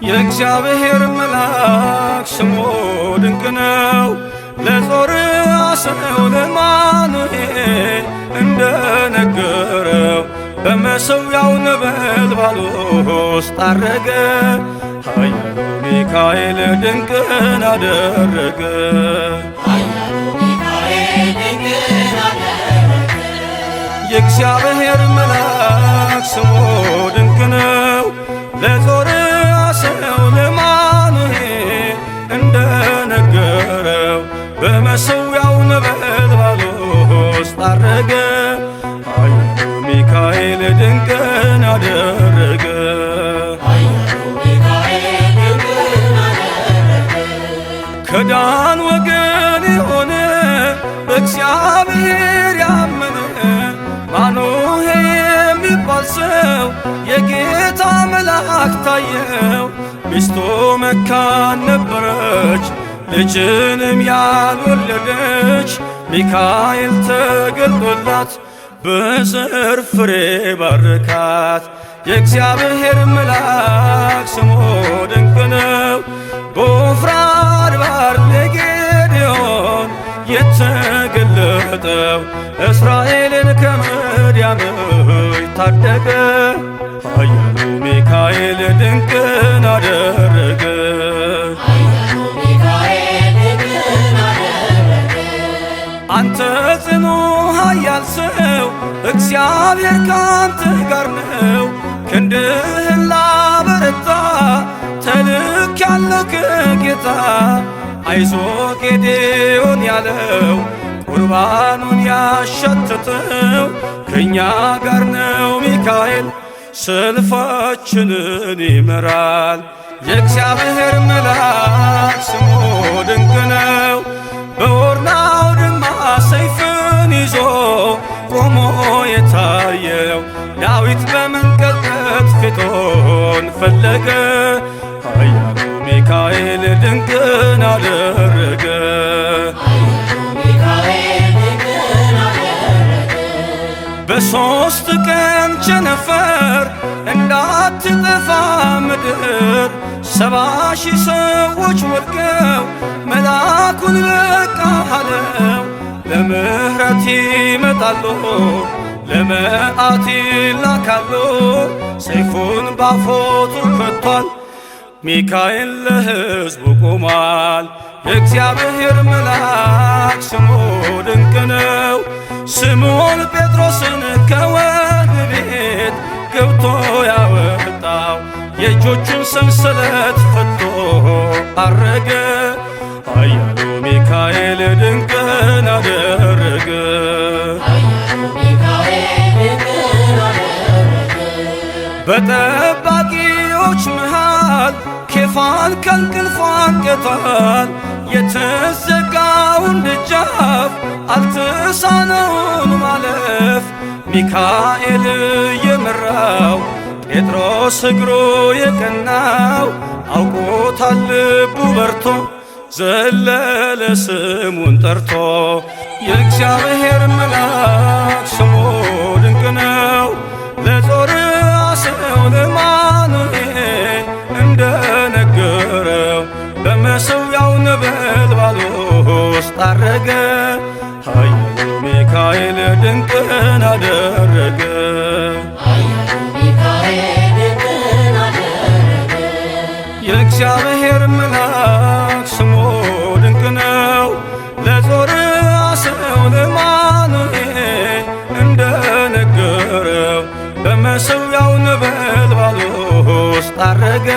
የእግዚአብሔር መልአክ ስሙ ድንቅ ነው። ለጾርዓሰው ለማኑኤል እንደነገረው በመሠዊያው ነበልባል ውስጥ ዐረገ። ኃያሉ ሚካኤል ድንቅን አደረገ። የእግዚአብሔር መልአክ ስሙ ድንቅ ነው። ለጾርዓሰው ለማኑኤል እንደነገረው በመሠዊያው ነበልባል ውስጥ ዐረገ። ኃያሉ ሚካኤል ድንቅን አደረገ። ከዳን ወገን የሆነ በእግዚአብሔር ያመነ ማኑሄ የሚባል ሰው የጌታ መልአክ ታየው። ሚስቱ መካን ነበረች፣ ልጅንም ያልወለደች። ሚካኤል ተገልጦላት በዘር ፍሬ ባረካት። የእግዚአብሔር መልአክ ስሙ ድንቅ ነው። በዖፍራ አድባር ለጌዴዎን የተገለጠው እስራኤልን ከምድያም ታደገ። ኃያሉ ሚካኤል ድንቅን አደረገ። አንተ ጽኑ ኃያል ሰው እግዚአብሔር ካንተ ጋር ነው። ክንድህን ላበረታ ተልኬአለሁ ከጌታ። አይዞ ጌዴዎን ያለው ቁርባኑን ያሸተተው ከእኛ ጋር ነው ሚካኤል ሰልፋችንን ይመራል። የእግዚአብሔር መልአክ ስሙ ድንቅ ነው። በኦርናው ድማ ሰይፍን ይዞ ቆሞ የታየው ዳዊት በመንቀጥቀጥ ፊቱን ፈለገ። ኃያሉ ሚካኤል ድንቅን አደረገ። በሦስት ቀን ቸነፈር እንዳትጠፋ ምድር 70,000 ሰዎች ወድቀው መልአኩን በቃ አለው። ለምሕረት ይመጣሉ፣ ለመዓት ይላካሉ። ሰይፉን ባፎቱ ከቷል፣ ሚካኤል ለሕዝቡ ቆሟል። የእግዚአብሔር መልአክ ስሙ ድንቅ ነው። ስምዖን ጴጥሮስን ከወህኒ ቤት ገብቶ ያወጣው የእጆቹን ሰንሰለት ፈቶ ዐረገ። ኃያሉ ሚካኤል ድንቅን አደረገ። በጠባቂዎች መሃል ኬፋን ከእንቅልፉ አንቅቷል። የተዘጋውን ደጃፍ አልተሳነውን ማለፍ ሚካኤል የመራው ጴጥሮስ እግሩ የቀናው አውቆታል ልቡ በርቶ ዘለለ ስሙን ጠርቶ። የእግዚአብሔር መልአክ ስሙ ድንቅ ነው። ለጾርዓሰው ለማኑኤል እንደነገረው በመሠዊያው ነበልባል ውስጥ ዐረገ። ኃያሉ ሚካኤል ድንቅን አደረገ። የእግዚአብሔር መልአክ ስሙ ድንቅ ነው። ለጾርዓሰው ለማኑኤል እንደነገረው በመሠዊያው ነበልባል ውስጥ ዐረገ።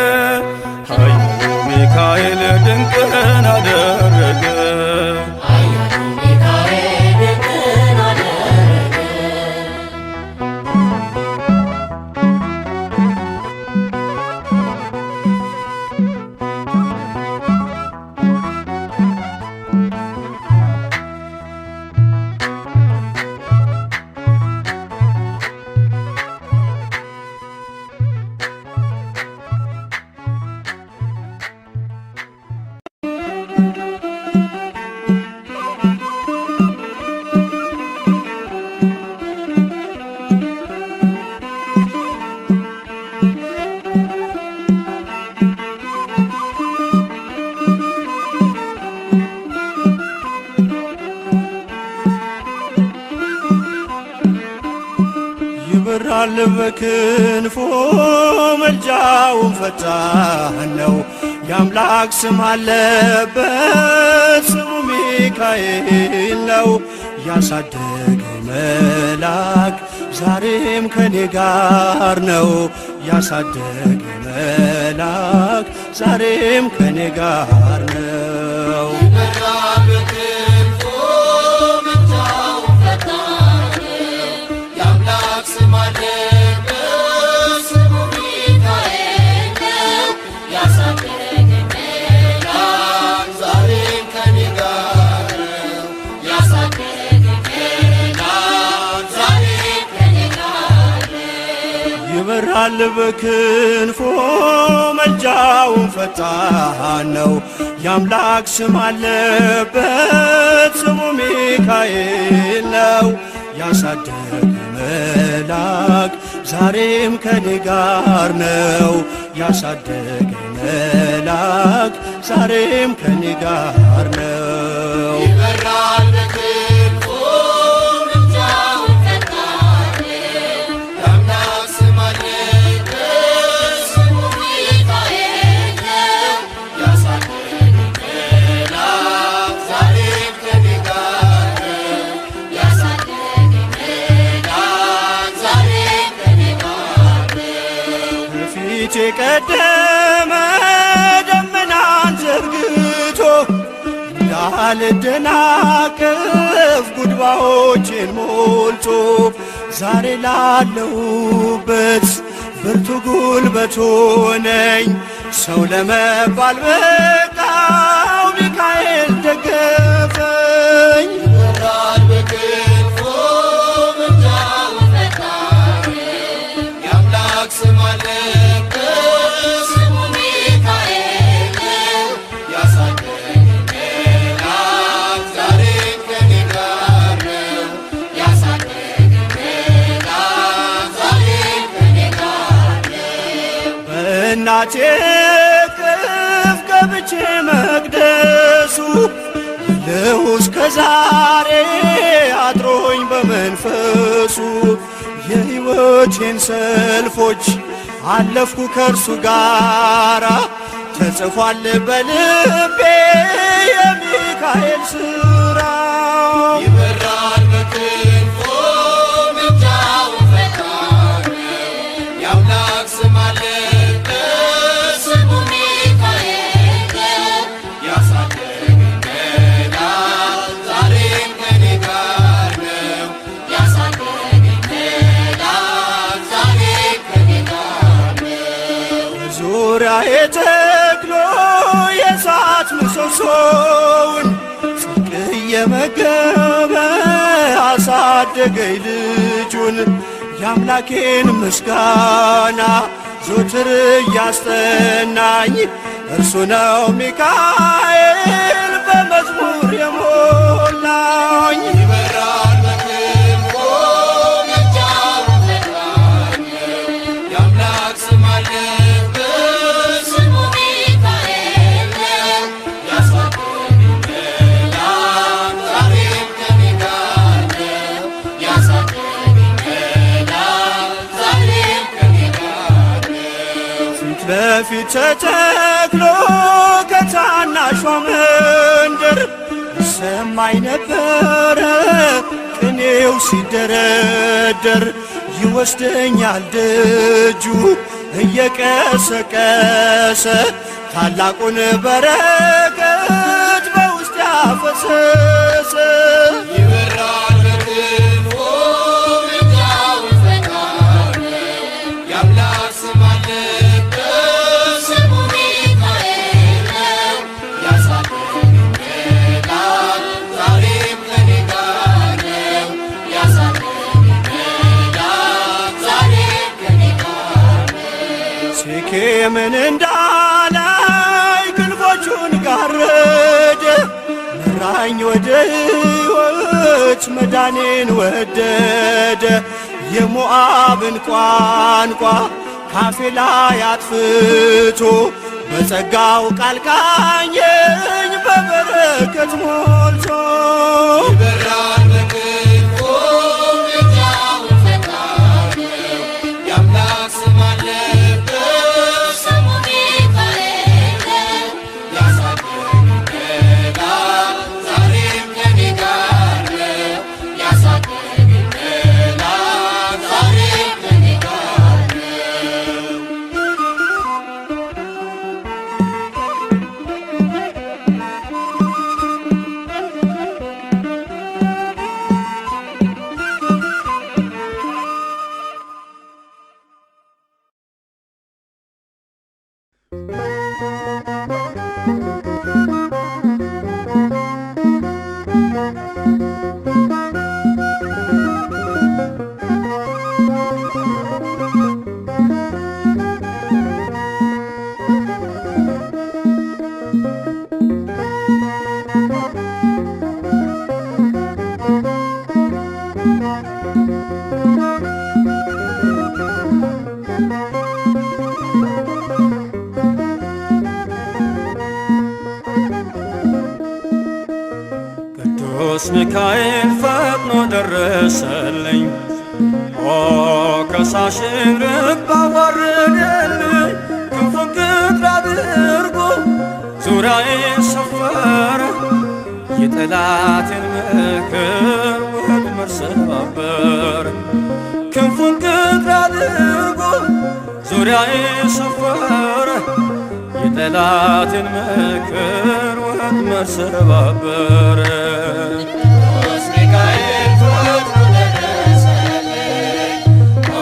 ኃያሉ ሚካኤል ድንቅን አደረገ። በክንፎ መልጃውን ፈጣን ነው። የአምላክ ስም አለበት ስሙ ሚካኤል ነው። ያሳደገኝ መልአክ ዛሬም ከኔ ጋር ነው። ያሳደገኝ መልአክ ዛሬም ከኔ ጋር ነው። ይበራል በክንፎ መልጃውን ፈጣን ነው። የአምላክ ስም አለበት ስሙ ሚካኤል ነው። ያሳደገኝ መልአክ ዛሬም ከኔ ጋር ነው። ያሳደገኝ መልአክ ዛሬም ከኔ ጋር ነው። ይበራል በክንፎ መልጃውን ፈጣን የአምላክ ስም አለበት ስሙ ሚካኤል ነው። ያሳደገኝ መልአክ ዛሬም ከኔ ጋር ነው። ያሳደገኝ መልአክ ዛሬም ከኔ ጋር ነው። በፊቴ ቀደመ ደመናን ዘርግቶ እንዳልደናቀፍ ጉድባዎቼን ሞልቶ ዛሬ ላለሁበት ብርቱ ጉልበት ሆነኝ። ሰው ለመባል በቃው ሚካኤል ደገፈኝ። ይበራል በክንፎ መልጃውን ፈጣን የአምላክ ስም አለበት ስሙ ሚካኤል ነው። ያሳደገኝ መልአክ ዛሬም ከኔ ጋር ነው። ያሳደገኝ መልአክ ዛሬም ከኔ ጋር ነው። በእናቴ እቅፍ ገብቼ መቅደሱ አለሁ እስከ ዛሬ አድሮኝ በመንፈሱ የሕይወቴን ሰልፎች አለፍኩ ከእርሱ ጋራ ተጽፏል በልቤ የሚካኤል ሥራ። ይበራል በክንፎ መልጃውን ፈጣን የአምላክ ስም አለበት ስሙ ሚካኤል ነው። ያሳደገኝ መልአክ ዛሬም ከኔ ጋር ነው። ያሳደገኝ መልአክ ዛሬም ከኔ ጋር ነው። ዙሪያዬ ተክሎ የእሳት ምሰሶውን ጽድቅ እየመገበ አሳደገኝ ልጁን። የአምላኬን ምስጋና ዞትር እያስጠናኝ እርሱ ነው ሚካኤል በመዝሙር የሞላኝ። ይበራል በክንፎ መልጃውን ፈጣን የአምላክ ስም አለበት ስሙ ሚካኤል ነው። ያሳደገኝ መልአክ ዛሬም ከኔ ጋር ነው። ያሳደገኝ መልአክ ዛሬም ከኔ ጋር ነው። ፊት ለፊት ተተክሎ ከታናሿ መንደር ሰማይ ነበረ ቅኔው ሲደረደር። ይወስደኛል ደጁ እየቀሰቀሰ ታላቁን በረከት በውስጥ ያፈሰሰ። ይበራል በክንፎ መልጃውን ፈጣን የአምላክ ስም አለበት ስሙ ሚካኤል ነው። ያሳደገኝ መልአክ ዛሬም ከኔ ጋር ነው። ያሳደገኝ መልአክ ዛሬም ከኔ ጋር ነው። ሴኬምን እንዳላይ ክንፎቹን ጋረደ መራኝ ወደ ሕይወት መዳኔን ወደደ። የሞዓብን ቋንቋ ካፌ ላይ አጥፍቶ በጸጋው ቃል ቃኘኝ በበረከት ሞልቶ። ይበራል በክንፎ መልጃውን ፈጣን ቅዱስ ሚካኤል ፈጥኖ ደረሰልኝ። ኦ ከሳሽን ርግብ አዋረደልኝ። ክንፉን ቅጥር አድርጎ ዙሪያዬን ሰፈረ። የጠላቴን ምክር ወጥመድ ሰባበረ። ክንፉን ቅጥር አድርጎ ዙሪያዬን ሰፈረ። የጠላቴን ምክር ወጥመድ ሰባበረ። ቅዱስ ሚካኤል ፈጥኖ ደረሰልኝ። ኦ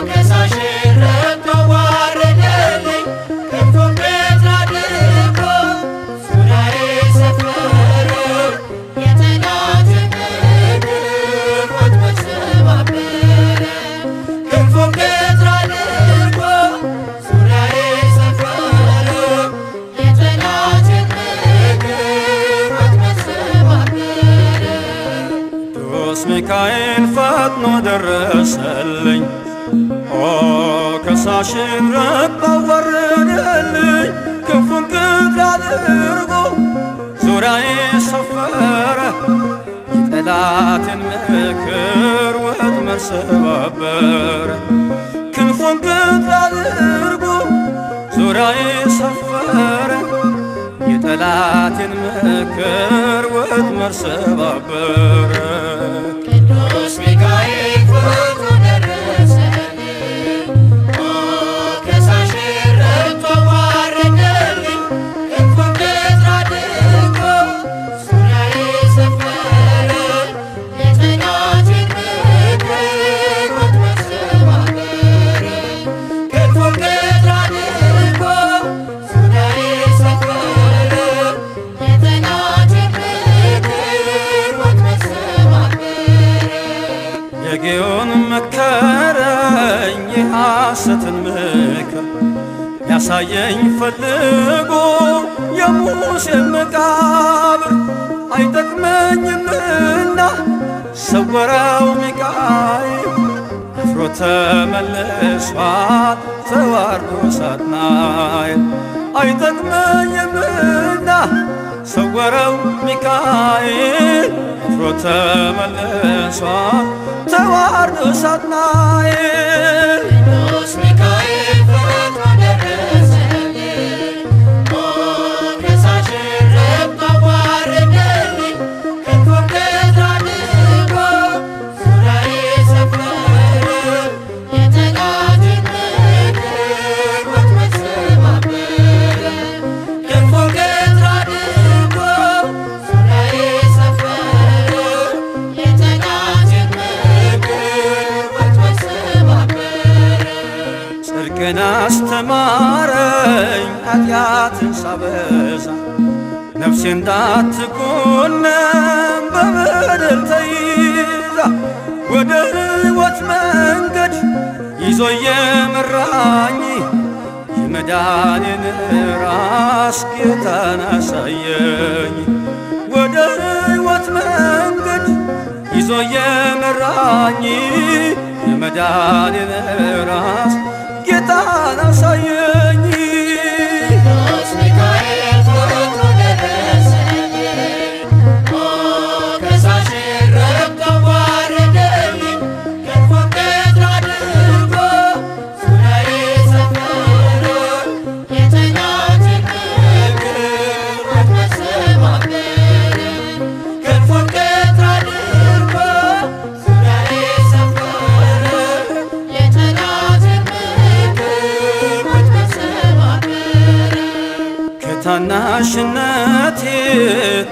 ከሳሽን ርግብ አዋረደልኝ። ክንፉን ቅጥር አድርጎ ዙሪያዬን ሰፈረ። የጠላቴን ምክር ወጥመድ ሰባበረ። ክንፉን ቅጥር አድርጎ ዙሪያዬን ሰፈረ። የጠላቴን ምክር ወጥመድ ሰባበረ። ቅዱስ ሚካኤል ፈጥኖ ደረሰልኝ። ኦ ከሳሽን ርግብ አዋረደልኝ። ክንፉን ቅጥር አድርጎ ዙሪያዬን ሰፈረ። የጠላቴን ምክር ወጥመድ ሰባበረ። ክንፉን ቅጥር አድርጎ ዙሪያዬን ሰፈረ። የጠላቴን ምክር ወጥመድ ሰባበረ። ቅዱስ ሚካኤል ፈጥኖ ደረሰልኝ። ኦ ከሳሽን ርግብ አዋረደልኝ። ክንፉን ቅጥር አድርጎ ዙሪያዬን ሰፈረ። የጠላቴን ምክር ወጥመድ ሰባበረ። ክንፉን ቅጥር አድርጎ ዙሪያዬን ሰፈረ። የጠላቴን ምክር ወጥመድ ሰባበረ። የጌዮን መከረኝ የሐሰትን ምክር ያሳየኝ ፈልጎ የሙሴን መቃብር አይጠቅመኝምና ሰወረው ሚካኤል አፍሮ ተመልሷል ተዋርዶ ሳጥናኤል አይጠቅመኝምና ሰወረው ሚካኤል አፍሮ ተመልሷል ተዋርዶ ሳጥናኤል። ቅዱስ ሚካኤል ፈጥኖ ደረሰልኝ። ኦ ከሳሽን ርግብ አዋረደልኝ። ክንፉን ቅጥር አድርጎ ዙሪያዬን ሰፈረ። የጠላቴን ምክር ወጥመድ ሰባበረ። ክንፉን ቅጥር አድርጎ ዙሪያዬን ሰፈረ። የጠላቴን ምክር ወጥመድ ሰባበረ። ጽድቅን አስተማረኝ ኃጢአትን ሳበዛ ነፍሴ እንዳትኮነን በበደል ተይዛ ወደ ሕይወት መንገድ ይዞ የመራኝ የመዳኔን ራስ ጌታን አሳየኝ። ወደ ሕይወት መንገድ ይዞ የመራኝ የመዳኔን ራስ ጌታን አሳየኝ። ቅዱስ ሚካኤል ፈጥኖ ደረሰልኝ። ኦ ከሳሽን ርግብ አዋረደልኝ። ክንፉን ቅጥር አድርጎ ዙሪያዬን ሰፈረ። የጠላቴን ምክር ወጥመድ ሰባበረ። ክንፉን ቅጥር አድርጎ ዙሪያዬን ሰፈረ። የጠላቴን ምክር ወጥመድ ሰባበረ። ከታናሽነቴ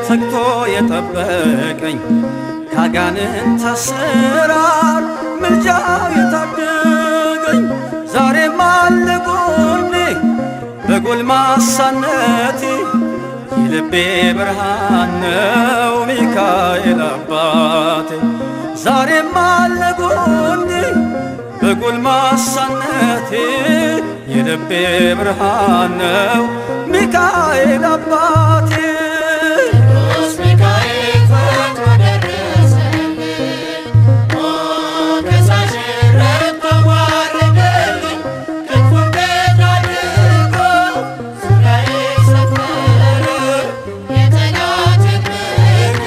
ተግቶ የጠበቀኝ ካጋንንት አሰራር ምልጃው የታደገኝ ዛሬም አለ ጎኔ በጎልማሳነቴ የልቤ ብርሃን ነው ሚካኤል አባቴ። ዛሬም አለ ጎኔ በጎልማሳነቴ የልቤ ብርሃን ነው ሚካኤል አባቴ። ቅዱስ ሚካኤል ፈጥኖ ደረሰልኝ፣ ሞገሳሽን ረድቶ ዋረደልኝ። ክንፉን ቀኝ አድርጎ ዙሪያዬ ሰፈረ፣ የጠላቴን ምክር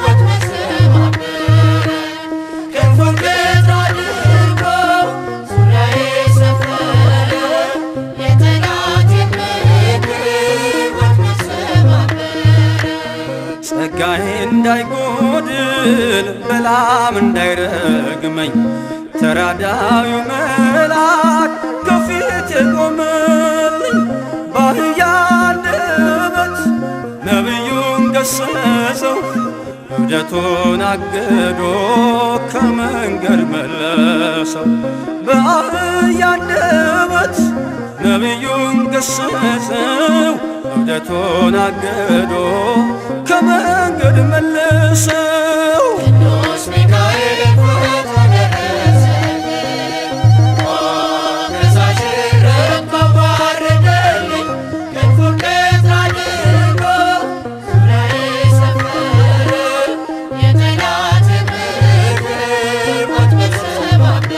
ወጥመድ ሰባበረ። ክንፉን ቀኝ አድርጎ ዙሪያዬ ሰፈረ፣ የጠላቴን ምክር ወጥመድ ሰባበረ። ጸጋዬ እንዳይጎድል በላም እንዳይረግመኝ ተራዳዩ መልአክ ከፊቴ ቆመልኝ። በአህያ አንደበት ነቢዩን ገሰጸው፣ እብደቱን አግዶ ከመንገድ መለሰው። በአህያ አንደበት ነቢዩን ገሰጸው፣ እብደቱን አግዶ ከመንገድ መለሰው። ቅዱስ ሚካኤል ፈጥኖ ደረሰልኝ፣ ሞገሳሽን ረድቶ ዋረደልኝ። ክንፉን ቀኝ አድርጎ ዙሪያዬ ሰፈረ፣ የጠላቴን ምክር ወጥመድ ሰባበረ።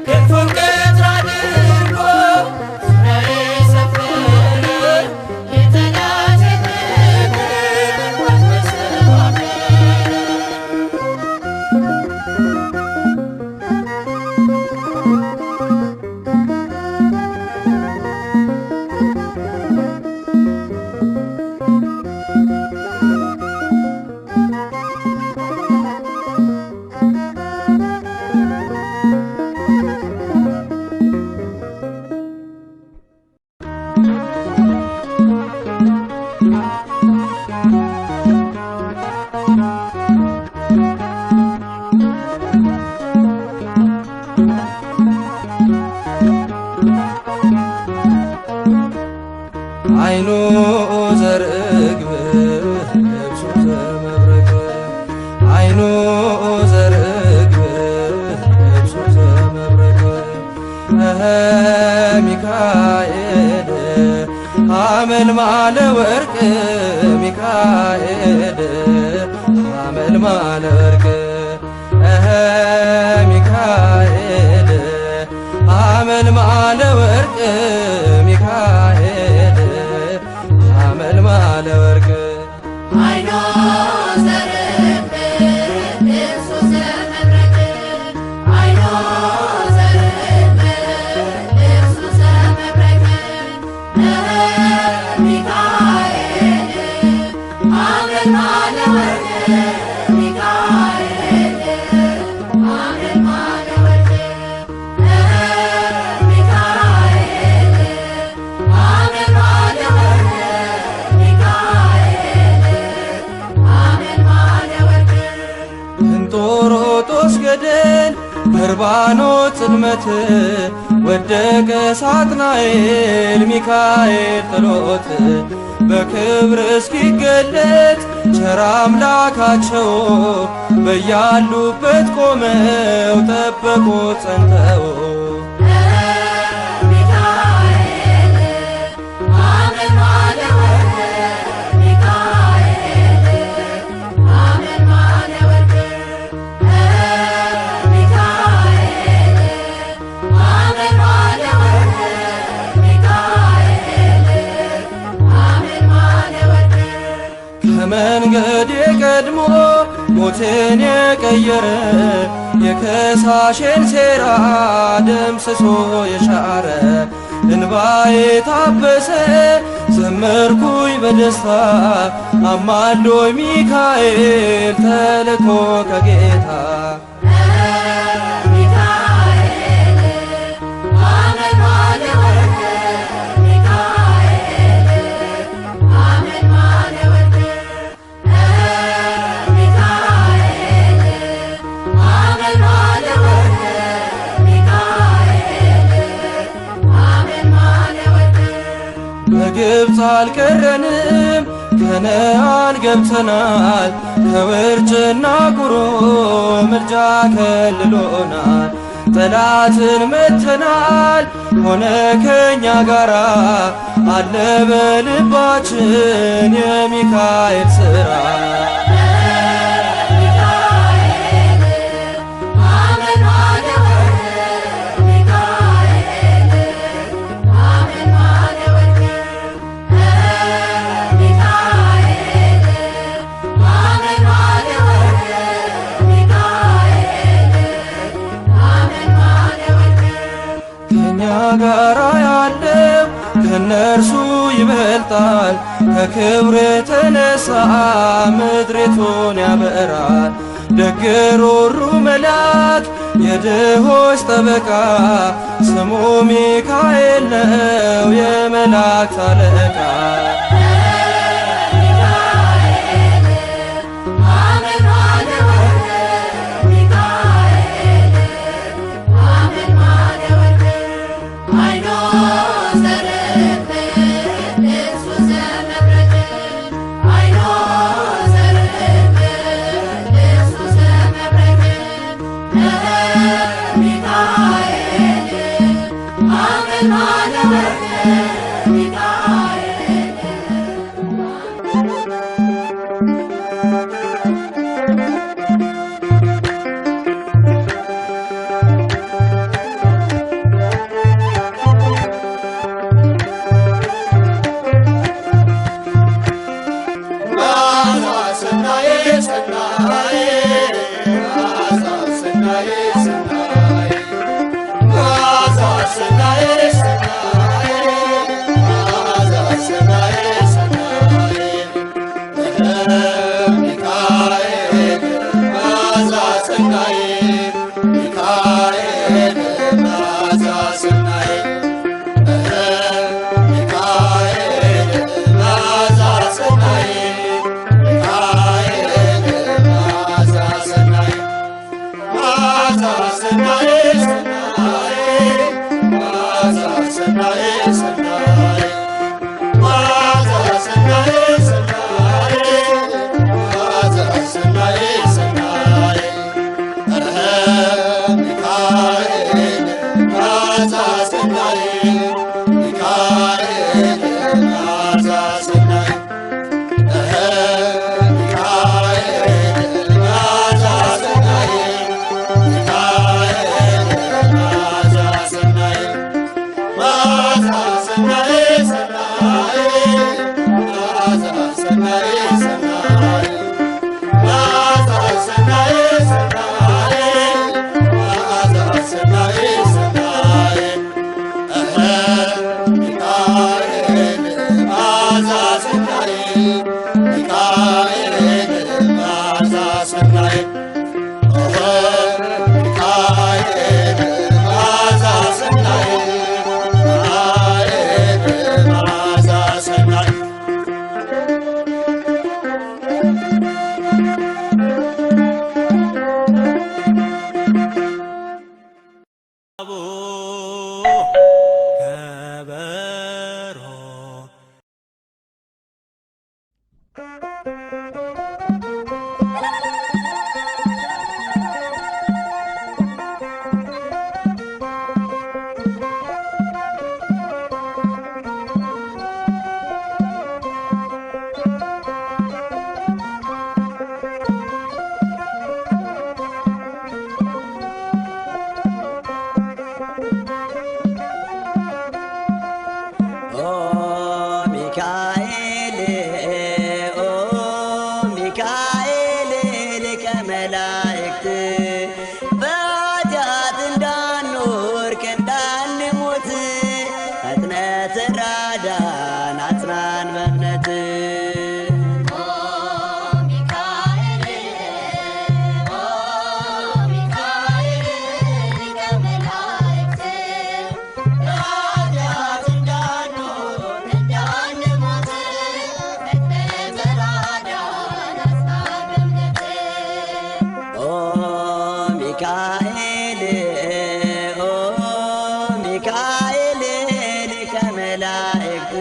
ክንፉን ቀኝ አድርጎ ዙሪያዬ ሰፈረ፣ የጠላቴን ምክር ወጥመድ ሰባበረ። አይኑ ዘርግብ ልብሱ ዘመብረቅ አይኑ ዘርግብ ልብሱ ዘመብረቅ ሚካኤል ሐመልማለ ወርቅ ሚካኤል ሐመልማለ ወርቅ ሚካኤል ሐመልማለ ወርቅ ሚካኤል ሐመልማለ ወርቅ አይኖ ዘርግብ ልብሱ ዘመብረቅ አይኖ ዘርግብ ልብሱ ዘመብረቅ ሚካኤል ሐመልማለ ወርቅ ሚካኤል ሐመልማለ ወርቅ ሚካኤል ሐመልማለ ወርቅ ሚካኤል ሐመልማለ ወርቅ እንጦሮጦስ ገደል በርባኖስ ጽልመት ወደቀ ሳጥናኤል ሚካኤል ጥሎት በክብር እስኪገለጥ ቸር አምላካቸው በያሉበት ቆመው ጠበቁት ጸንተው። ሚካኤል ሐመልማለ ወርቅ ሚካኤል ሐመልማለ ወርቅ ሚካኤል ሐመልማለ ወርቅ ሚካኤል ሐመልማለ ወርቅ ከመንገዴ ቀድሞ ሞትን የቀየረ የከሳሼን ሴራ ደምስሶ የሻረ እንባዬ ታበሰ ዘመርኩኝ በደስታ አማሎኝ ሚካኤል ተልኮ ከጌታ። ሚካኤል ሐመልማለ ወርቅ ሚካኤል ሐመልማለ ወርቅ ሚካኤል ሐመልማለ ወርቅ ሚካኤል ሐመልማለ ወርቅ በግብፅ አልቀረንም ከነዓን ገብተናል። ከውርጭና ቁሮ ምልጃ ከልሎናል። ጠላትን መተናል ሆነ ከኛ ጋራ አለ በልባችን የሚካኤል ሥራ። ጋራ ያለው ከነርሱ ይበልጣል። ከክብር የተነሳ ምድሪቱን ያበራል። ደግ ሩሩ መልአክ የድሆች ጠበቃ ስሙ ሚካኤል ነው የመላእክት አለቃ። ሚካኤል ሊቀ መላእክት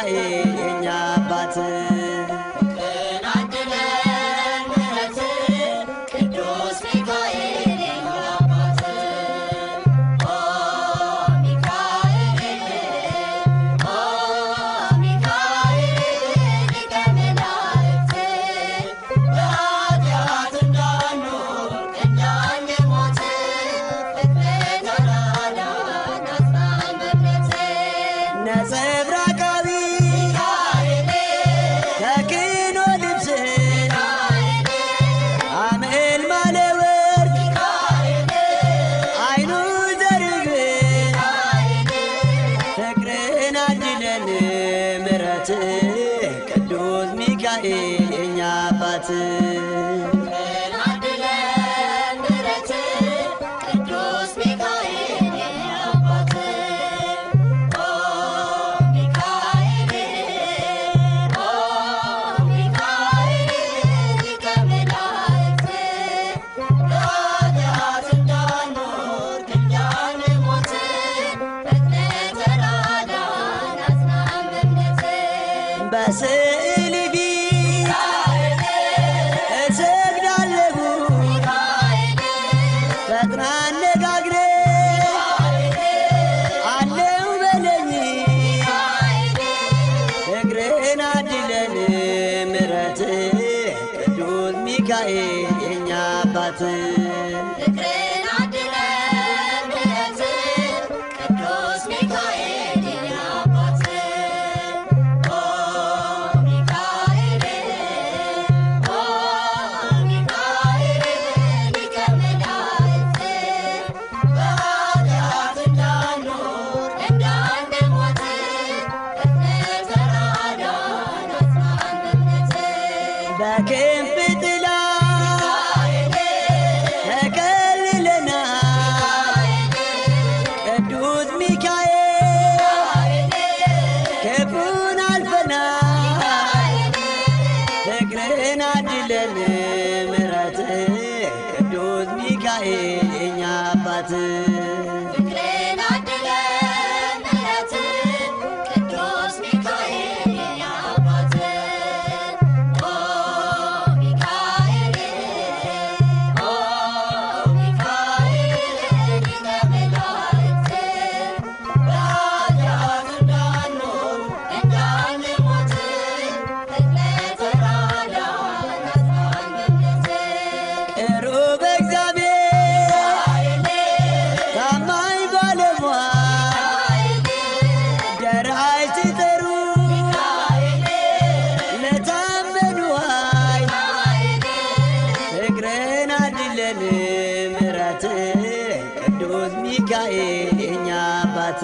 ሚካኤል የኛ አባት ነጸብራቃዊ ተክኖ ልብስ አምዕልማለ ወርቅ አይኑ ዘርግብ ፍቅርን አድለን ምሕረት ቅዱስ ሚካኤል የኛ አባት በስዕል ፊት እሰግዳለሁ ፈጥና አነጋግሬ አለው በለኝ ፍቅርን አድለን ምሕረት ቅዱስ ሚካኤል የኛ አባት በክንፍ ጥላ ተከልለናል ቅዱስ ሚካኤል ክፉን አልፈናል ፍቅርን አድለን ምሕረት ቅዱስ ሚካኤል የኛ አባት ቅሩብ እግዚአብሔር ታማኝ ባለሟል ደራሽ ሲጠሩ ለታመኑ ኃይል ፍቅርን አድለን ምሕረት ቅዱስ ሚካኤል የኛ አባት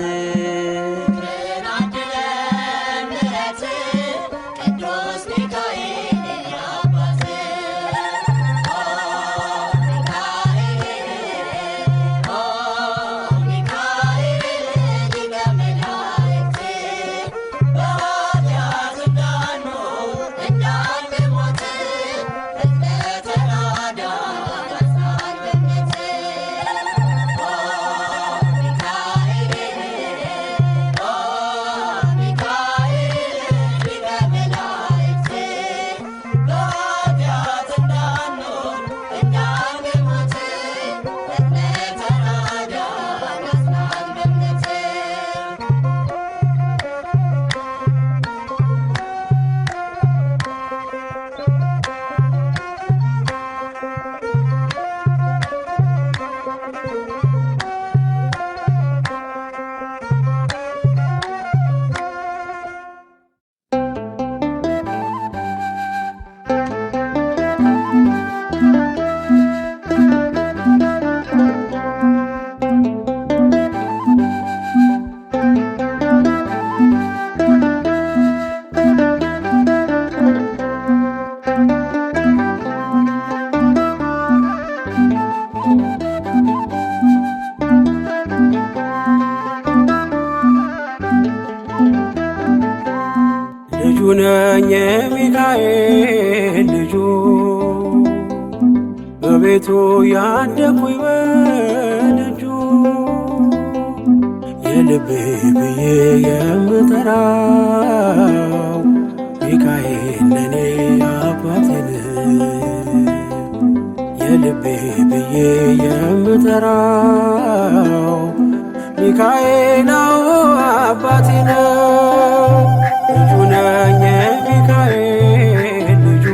ነኝ የሚካኤል ልጁ በቤቱ ያደኩኝ በደጁ የልቤ ብዬ የምጠራው ሚካኤል ለኔ አባቴ ነው። የልቤ ብዬ የምጠራው ሚካኤል ነው አባቴ ነው። ልጁ ነኝ የሚካኤል ልጁ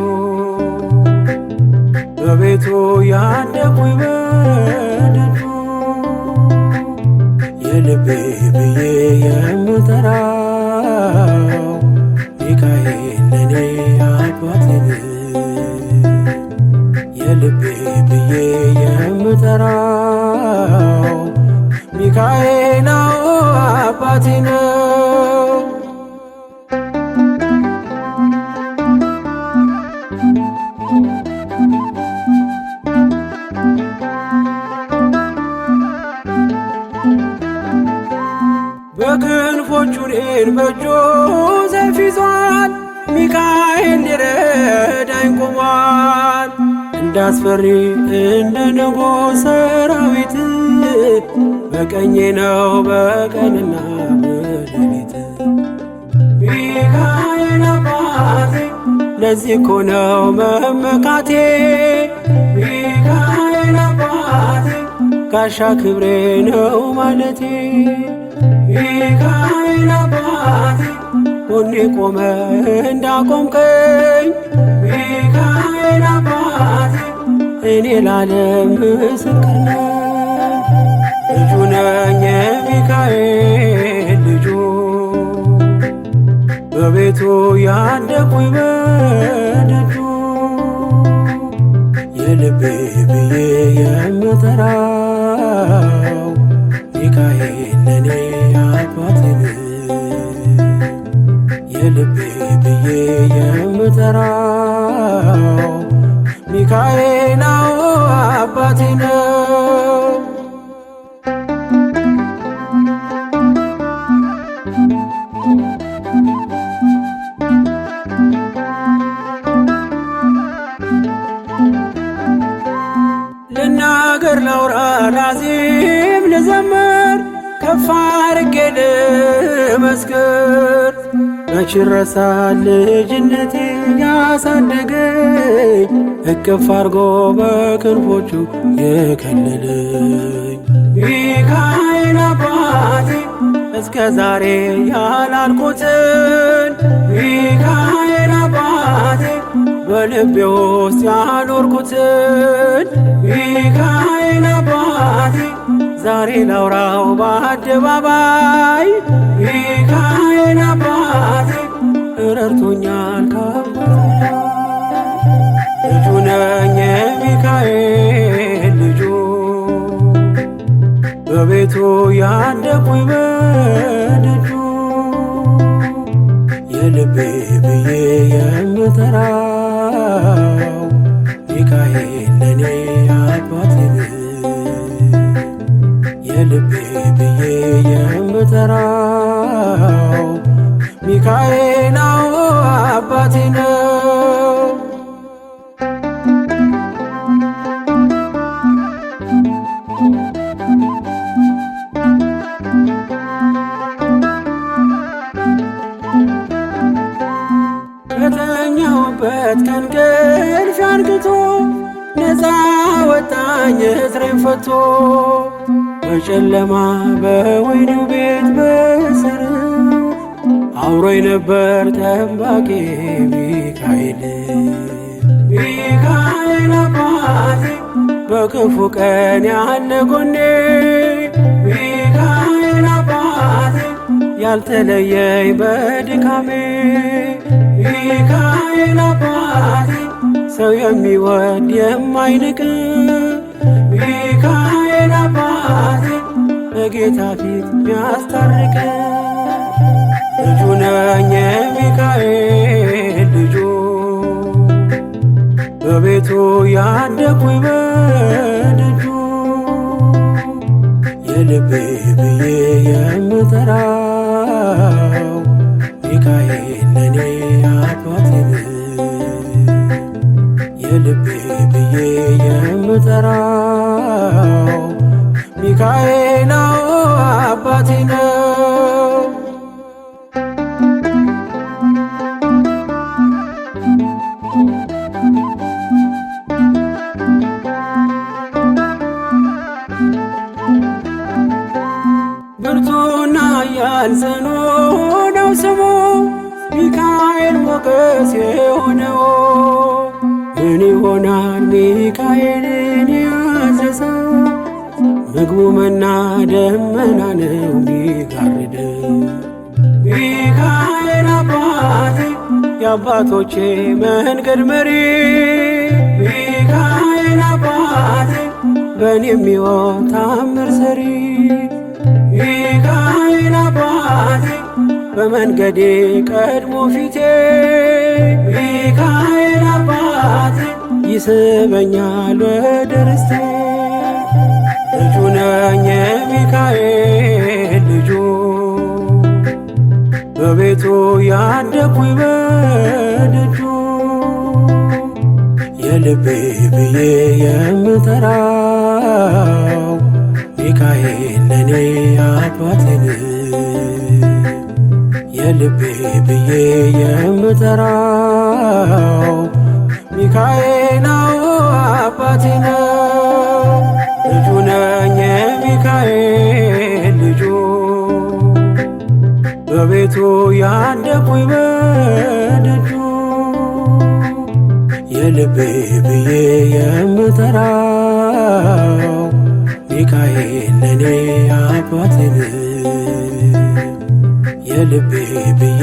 በቤቱ ያደኩኝ በደጁ የልቤ ብዬ የምጠራው ሚካኤል ለኔ አባቴ ነው። የልቤ ብዬ የምጠራው ሚካኤል ነው አባቴ ነው። በክንፎቹ እኔን በእጁ ሰይፍ ይዟል። ሚካኤል ሊረዳኝ ቆሟል። እንዳስፈሪ እንደ ንጉሥ ሰራዊት በቀኜ ነው በቀንና በሌሊት። ሚካኤል አባቴ ለዚህ እኮ ነው መመካቴ። ሚካኤል አባቴ ጋሻ ክብሬ ነው ማለቴ። ሚካኤል አባቴ ጎኔ ቆመ እንዳቆምከኝ። ሚካኤል አባቴ እኔ ላለም ምስክር ነኝ። ልጁ ነኝ የሚካኤል ልጁ በቤቱ ያደኩኝ በደጁ የልቤ ብዬ የምጠራው ሚካኤል ለኔ አባቴ ነው። የልቤ ብዬ የምጠራው ሚካኤል ነው አባቴ ነው። ልናገር ላውራ ላዜም ልዘምር ከፍ አድርጌ ልመስክር። መች ይረሳል ልጅነቴ ያሳደገኝ እቅፍ አርጎ በክንፎቹ የከለለኝ። ሚካኤል አባቴ እስከ ዛሬ ያላልኩትን ሚካኤል አባቴ በልቤ ውስጥ ያኖርኩትን ሚካኤል አባቴ ዛሬ ላውራው በአደባባይ። ሚካኤል አባቴ ረድቶኛል ከአባቴ ልጁ ነኝ የሚካኤል ልጁ በቤቱ ያደኩኝ በደጁ የልቤ ብዬ የምጠራው ሚካኤል ለኔ አባቴ ነው። የልቤ ብዬ የምጠራው ሚካኤል ነው አባቴ ነው። ከተኛሁበት ከእንቅልፍ አንቅቶ ነፃ ወጣኝ እስሬን ፈቶ። በጨለማ በወህኒው ቤት በእስር አብሮኝ ነበር ጠባቂ ሚካኤል። ሚካኤል አባቴ በክፉ ቀን ያለ ጎኔ። ሚካኤል አባቴ ያልተለየኝ በድካሜ። ሚካኤል አባቴ ሰው የሚወድ የማይንቅ። ሚካኤል አባቴ በጌታ ፊት ሚያስታርቅ። ልጁ ነኝ የሚካኤል ልጁ በቤቱ ያደኩኝ በደጁ የልቤ ብዬ የምጠራው ሚካኤል ለኔ አባቴ ነው። የልቤ ብዬ የምጠራው ሚካኤል ነው አባቴ ነው። ኃያል ጽኑ ነው ስሙ ሚካኤል ሞገስ የሆነው ምን ይሆናል ሚካኤልን ያዘዘው ምግቡ መና ደመና ነው ሚጋርደው ሚካኤል አባቴ የአባቶቼ መንገድ መሪ ሚካኤል አባቴ በእኔ የሚሆን ታምር ሰሪ ሚካኤል አባቴ በመንገዴ ቀድሞ ፊቴ ሚካኤል አባቴ ይስበኛል ወደ ርስቴ ልጁ ነኝ የሚካኤል ልጁ በቤቱ ያደኩኝ በደጁ የልቤ ብዬ የምጠራው ሚካኤል ለኔ አባቴ ነው የልቤ ብዬ የምጠራው ሚካኤል ነው አባቴ ነው ልጁ ነኝ የሚካኤል ልጁ በቤቱ ያደኩኝ በደጁ የልቤ ብዬ የምጠራው ሚካኤል ለኔ አባቴ ነው የልቤ ብዬ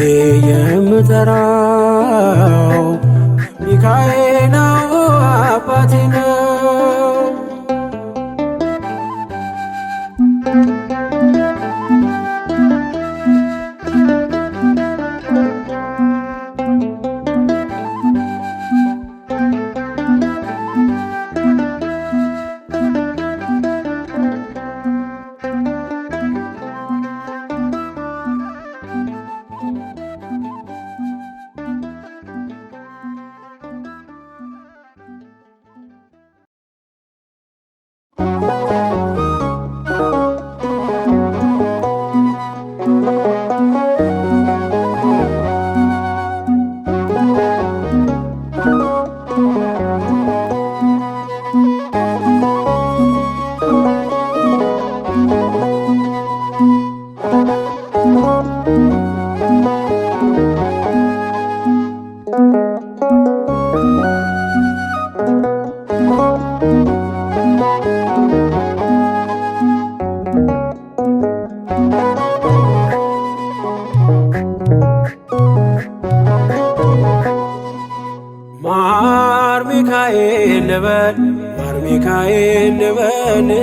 የምጠራው ሚካኤል ነው አባቴ ነው ማር ሚካኤል ልበል ማር ሚካኤል ልበል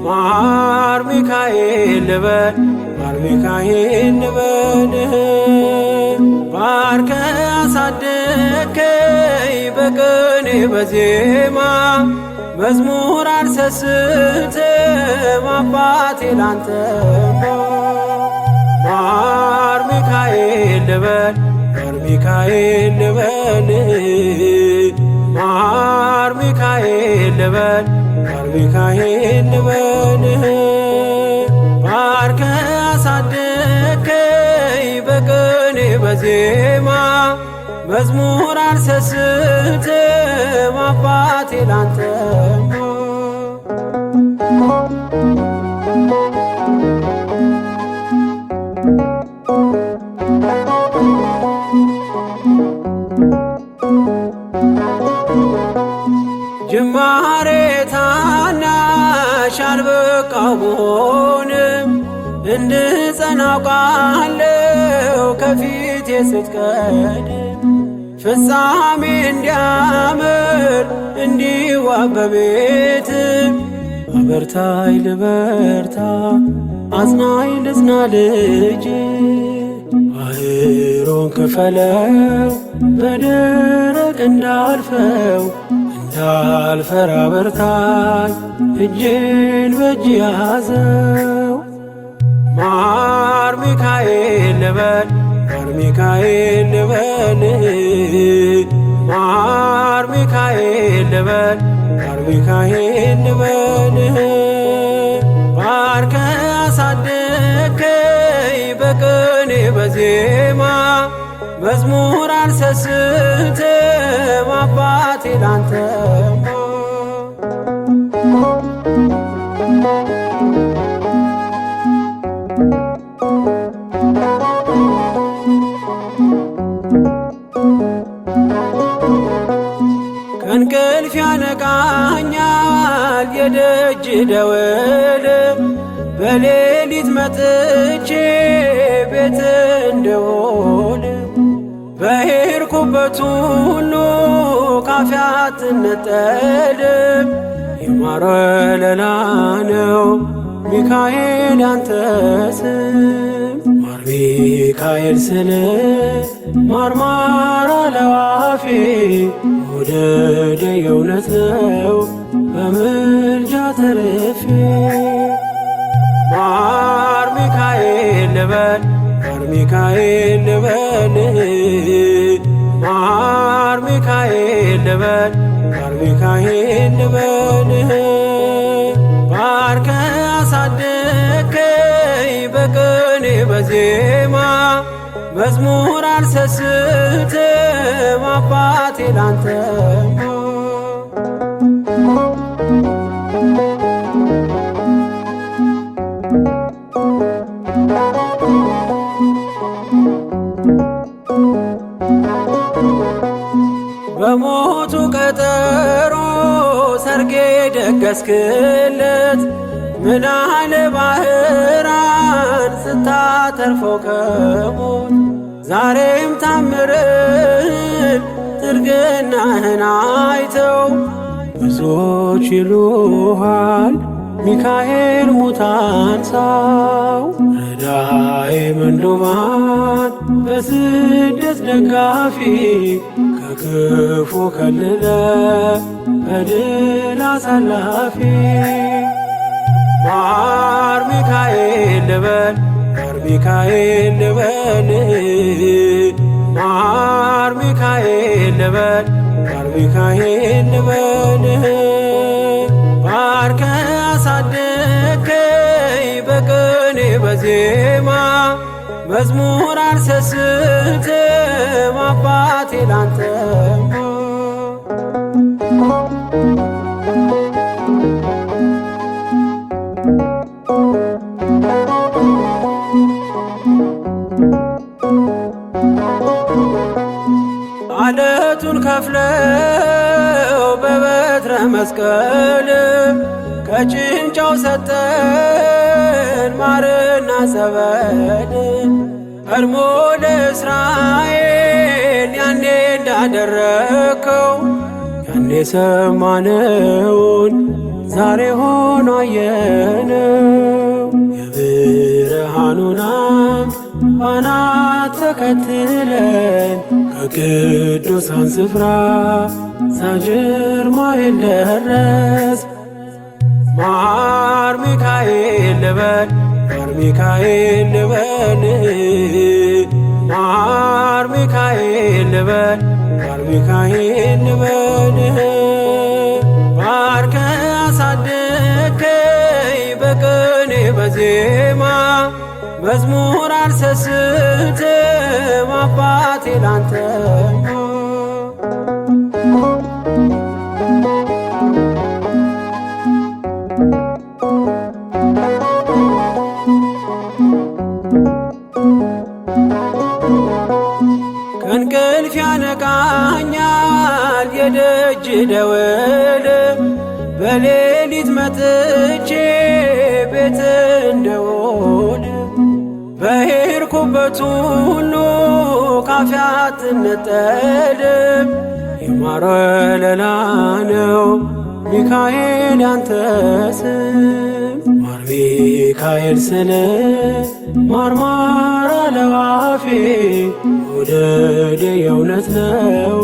ማር ሚካኤል ልበል ማር ሚካኤል ልበል ባርከ አሳደከኝ በቅኔ በዜማ መዝሙር አልሰስትም አባቴ ላንተማ ማር ሚካኤል ልበል ማር ሚካኤል ልበል ማር ሚካኤል ልበል ማር ሚካኤል ልበል ባርከ አሳደከኝ በቅኔ በዜማ መዝሙር አልሰስትም አባቴ ላንተማ ጅማሬ ታናሽ አልበቃው ብሆንም እንድጸና አውቃለሁ ከፊቴ ስትቀድም ፍጻሜ እንዲያምር እንዲዋብ በቤት አበርታይ ልበርታ አጽናኝ ልጽና ልጅ ባህሩን ክፈለው በደረቅ እንዳልፈው እንዳልፈራ በርታኝ እጄን በእጅ ያዘው ማር ሚካኤል ልበል ማር ሚካኤል ልበል ማር ሚካኤል ልበል ማር ሚካኤል ልበል ባርከ አሳደከኝ በቅኔ በዜማ መዝሙር አልሰስትም አባቴ ላንተማ በሌሊት መጥቼ ቤት እንደውል በሄድኩበት ሁሉ ካፌ አትነጠልም። የማር ወለላ ነው ሚካኤል ያንተ ስም ማር ሚካኤል ስል ማርማር አለው አፌ መውደድ የእውነት ነው በምልጃ ተርፌ ማር ሚካኤል ልበል ማር ሚካኤል ልበል ማር ሚካኤል ልበል ማር ሚካኤል ልበል ባርከ አሳደከኝ በቅኔ በዜማ መዝሙር አልሰስትም አባቴ ላንተማ በሞቱ ቀጠሮ ሰርጌ ደገስክለት ምናለ ባህራን ስታተርፈው ከሞት ዛሬም ታምርህን ትርግናህን አይተው ብዙዎች ይሉሃል ሚካኤል ሙታን ሳው ረዳኤ ምንዱባን በስደት ደጋፊ ከክፉ ከልለ በድል አሳላፊ ማር ሚካኤል ልበል ማር ሚካኤል ልበል ማር ሚካኤል ልበል ማር ሚካኤል ልበል ባርከ አሳደከኝ በቅኔ በዜማ መዝሙር አልሰስትም አባቴ ላንተማ አለቱን ከፍለው በበትረ መስቀል ከጭንጫው ሰጠን ማርና ጸበል ቀድሞ ለእስራኤል ያኔ እንዳደረከው ያኔ ሰማነውን ዛሬ ሆኖ አየነው የብርሃኑን አምድ ባናት ተከትለን ከቅዱሳን ስፍራ ሳጅር ማይል ደረስ ማር ሚካኤል ልበል ማር ሚካኤል ልበል ማር ሚካኤል ልበል ማር ሚካኤል ልበል ባርከ አሳደከኝ በቅኔ በዜማ መዝሙር አልሰስትም አባቴ ላንተማ ከእንቅልፍ ያነቃኛል የደጅ ደወል በሌሊት መጥቼ ቤት እንደውል በሄድኩበት ሁሉ ካፌ አትነጠልም። የማር ወለላ ነው ሚካኤል ያንተ ስም ማር ሚካኤል ስል ማርማር አለው አፌ መውደድ የእውነት ነው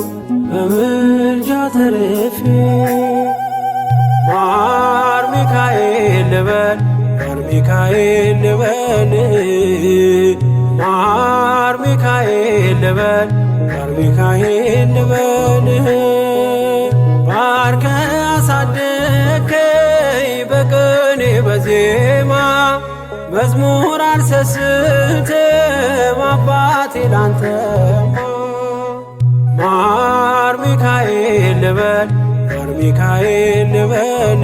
በምልጃ ተርፌ ማር ሚካኤል ልበል ማር ሚካኤል ልበል ማር ሚካኤል ልበል ማር ሚካኤል ልበል ባርከ አሳደከኝ በቅኔ በዜማ መዝሙር አልሰስትም አባቴ ላንተማ ማር ሚካኤል ልበል ማር ሚካኤል ልበል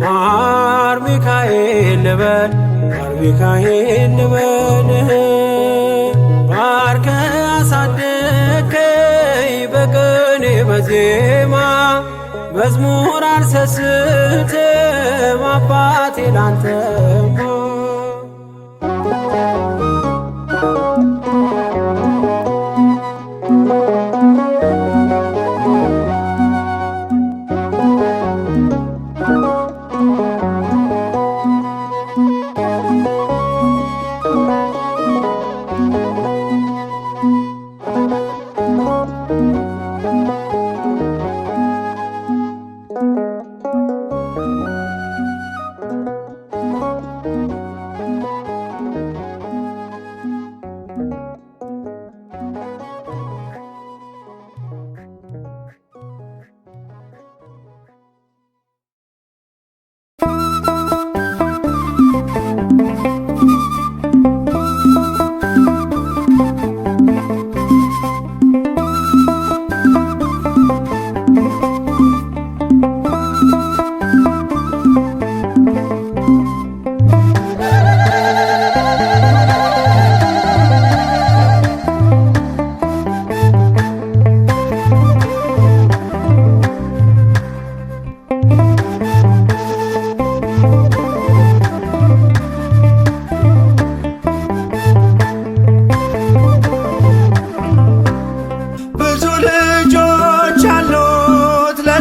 ማር ሚካኤል ልበል ማር ሚካኤል ልበል ባርከ አሳደከኝ በቅኔ በዜማ መዝሙር አልሰስትም አባቴ ላንተ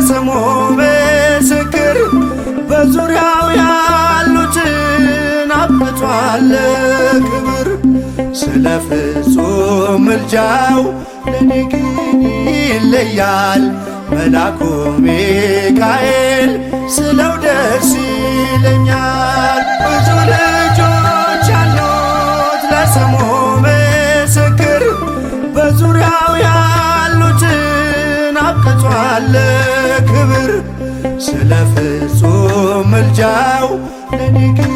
ስሙ ምስክር በዙሪያው ያሉትን አብቅቷል ክብር። ስለ ፍጹም ምልጃው ለኔ ግን ይለያል መልአኩ ሚካኤል ስለው ደስ ይለኛል። ብዙ ልጆች አሉት ለስሙ ምስክር በዙሪያው ያሉትን አብቅቷል ክብር። ስለ ፍጹም ምልጃው ለኔ ግን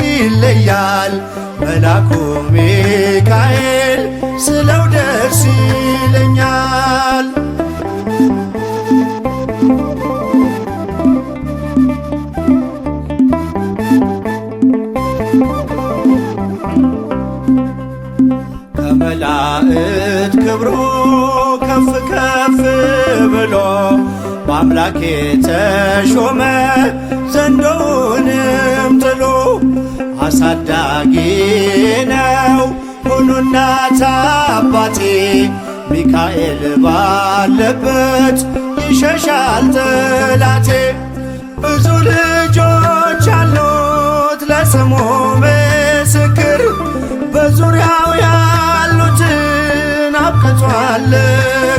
ይለያል መልአኩ ሚካኤል ስለው ደስ ይለኛል። ከመላእክት ክብሩ ከፍ ከፍ ብሎ በአምላኬ ተሾመ ዘንዶውንም ጥሎ። አሳዳጊ ነው ሁሉ እናት አባቴ ሚካኤል ባለበት ይሸሻል ጠላቴ። ብዙ ልጆች አሉት ለስሙ ምስክር በዙሪያው ያሉትን አብቅቷል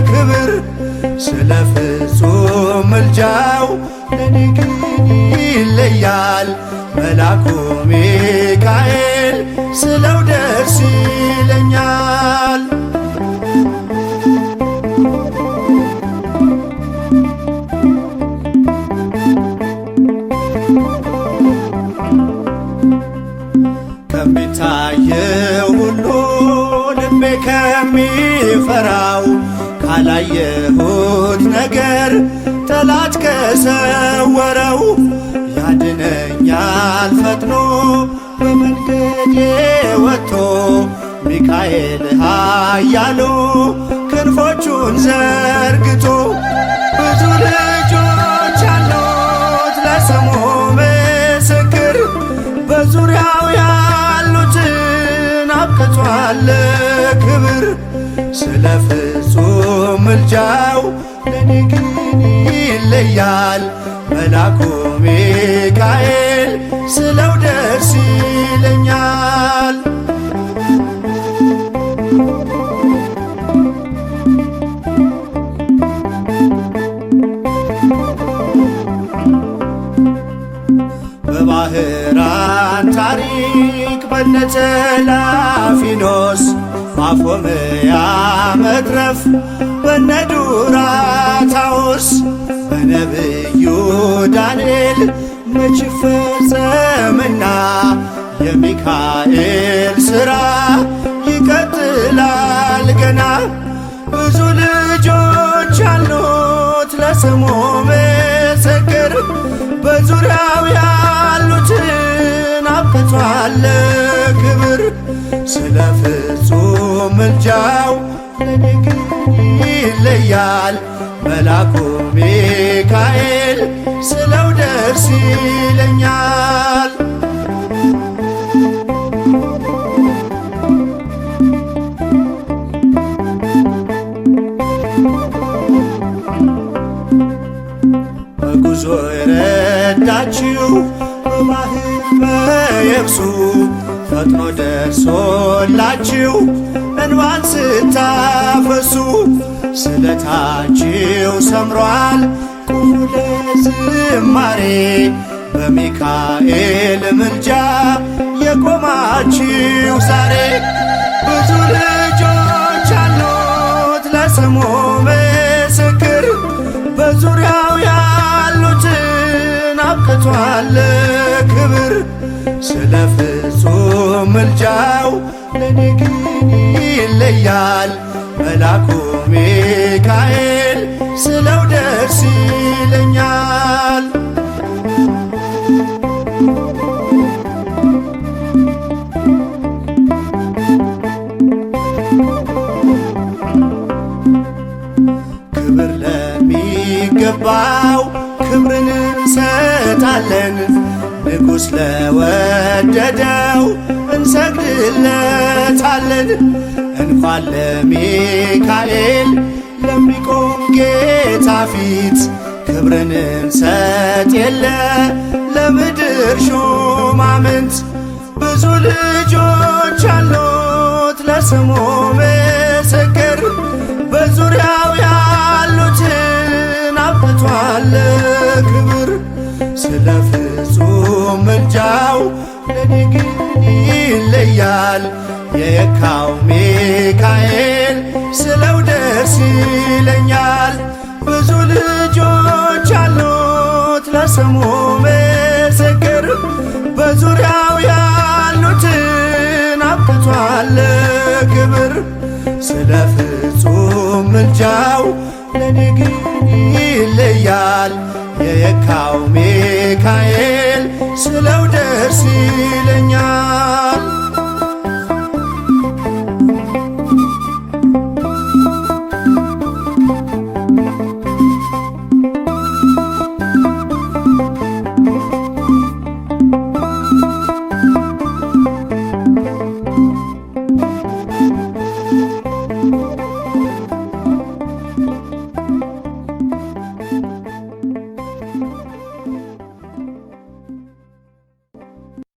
ክብር። ስለ ፍጹም ምልጃው ለኔ ግን ይለያል መልአኩ ሚካኤል ስለው ደስ ይለኛል። ከሚታየው ሁሉ ልቤ ከሚፈራው ካላየሁት ነገር ጠላት ከሰወረው ያድነኛል ፈጥኖ በመንገዴ ወጥቶ ሚካኤል ኃያሉ ክንፎቹን ዘርግቶ። ብዙ ልጆች አሉት ለስሙ ምስክር በዙሪያው ያሉትን አብቅቷል ክብር። ስለ ፍጹም ምልጃው ለኔ ግን ይለያል መልአኩ ሚካኤል ስለው ደስ ይለኛል። በባህራን ታሪክ በነተላፊኖስ ማፎምያ መትረፍ በነዱራታውስ በነብዩ ዳንኤል መች ፈጸምና የሚካኤል ሥራ ይቀጥላል ገና። ብዙ ልጆች አሉት ለስሙ ምስክር በዙሪያው ያሉትን አብቅቷል ክብር። ስለ ፍጹም ምልጃው ለኔ ግን ይለያል መልአኩ ሚካኤል ስለው ደስ ይለኛል። በጉዞ የረዳችው በባህር በየብሱ ፈጥኖ ደርሶላችሁ እንባን ስታፈሱ ስለታችሁ ሰምሯል ቁሙ ለዝማሬ በሚካኤል ምልጃ የቆማችሁ ዛሬ ብዙ ልጆች አሉት ለስሙ ምስክር በዙሪያው ያሉትን አብቅቷል ክብር ስለ ፍጹም ምልጃው ለኔ ግን ይለያል መልአኩ ሚካኤል ስለው ደስ ይለኛል። ክብር ለሚገባው ክብርን እንሰጣለን ንጉሥ ለወደደው እንሰግድለታለን። እንኳን ለሚካኤል ለሚቆም ጌታ ፊት ክብርን እንሰጥ የለ ለምድር ሹማምንት ብዙ ልጆች አሉት ለስሙ ምስክር በዙሪያው ያሉትን አብቅቷል ክብር ስለ ፍጹም ምልጃው ለኔ ግን ይለያል የካው ሚካኤል ስለው ደስ ይለኛል። ብዙ ልጆች አሉት ለስሙ ምስክር በዙሪያው ያሉትን አብቅቷል ክብር ስለ ፍጹም ምልጃው ለኔ ግን ይለያል የካው ሚካኤል ስለው ደስ ይለኛል።